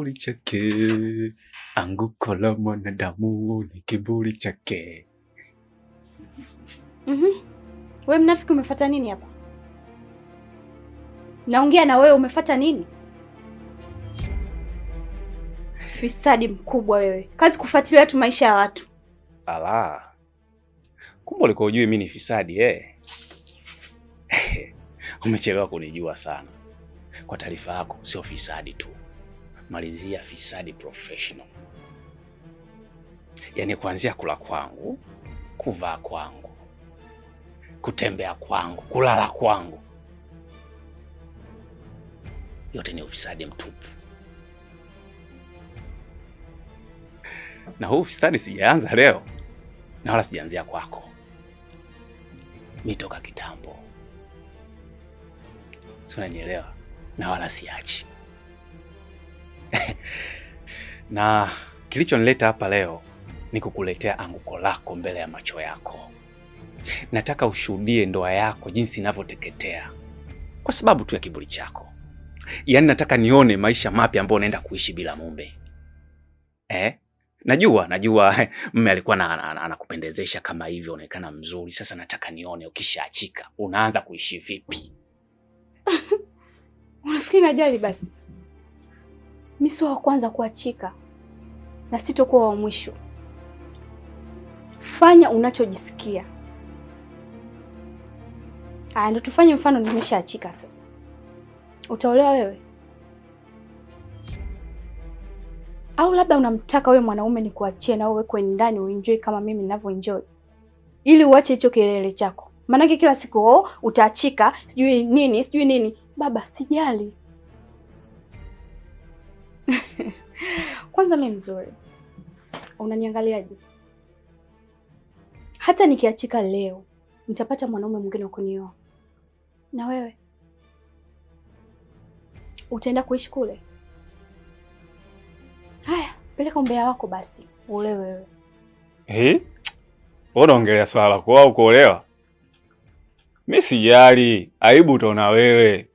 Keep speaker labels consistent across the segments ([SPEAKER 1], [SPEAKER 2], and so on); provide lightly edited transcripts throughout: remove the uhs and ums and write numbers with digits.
[SPEAKER 1] kiburi chake. Anguko la mwanadamu ni kiburi chake.
[SPEAKER 2] Wewe mnafiki umefuata nini hapa? Naongea na wewe, umefuata nini? Fisadi mkubwa wewe. Kazi kufuatilia tu maisha ya watu.
[SPEAKER 1] Ala. Kumbe ulikuwa hujui mimi ni fisadi Umechelewa kunijua sana. Kwa taarifa yako, sio fisadi tu. Malizia fisadi professional. Yaani kuanzia kula kwangu, kuvaa kwangu, kutembea kwangu, kulala kwangu, yote ni ufisadi mtupu. Na huu ufisadi sijaanza leo, na wala sijaanzia kwako. Mimi toka kitambo. Si unanielewa? Na wala siachi. Na kilichonileta hapa leo ni kukuletea anguko lako mbele ya macho yako. Nataka ushuhudie ndoa yako jinsi inavyoteketea kwa sababu tu ya kiburi chako. Yaani nataka nione maisha mapya ambayo unaenda kuishi bila mume. Najua mume alikuwa anakupendezesha kama hivyo, unaonekana mzuri. Sasa nataka nione ukishaachika unaanza kuishi vipi.
[SPEAKER 2] Unafikiri najali basi? Mimi sio wa kwanza kuachika na sitokuwa wa mwisho. Fanya unachojisikia. Ndio tufanye mfano nimeshaachika sasa. Utaolewa wewe? Au labda unamtaka wewe mwanaume ni kuachie na wewe kwa ndani uenjoy kama mimi ninavyoenjoy? Ili uache hicho kelele chako. Maana kila siku utaachika, sijui nini. Baba, sijali. Kwanza mimi mzuri. Unaniangaliaje? Hata nikiachika leo, nitapata mwanaume mwingine wa kunioa. Na wewe? Utaenda kuishi kule? Haya, peleka umbea wako basi. Ule wewe.
[SPEAKER 1] Wewe unaongelea swala la kuoa au kuolewa? Mimi sijali, aibu utaona wewe.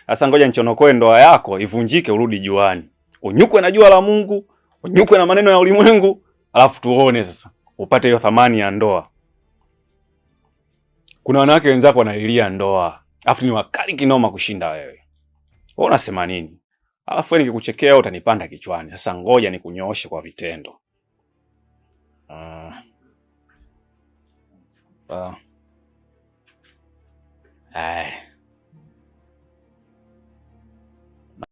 [SPEAKER 1] Sasa ngoja nichonokoe ndoa yako ivunjike, urudi juani. Unyukwe na jua la Mungu, unyukwe na maneno ya ulimwengu, alafu tuone sasa upate hiyo thamani ya ndoa. Kuna wanawake wenzako wanalilia ndoa, alafu ni wakali kinoma kushinda wewe. Wewe unasema nini? Alafu nikikuchekea utanipanda kichwani. Sasa ngoja nikunyooshe kwa vitendo.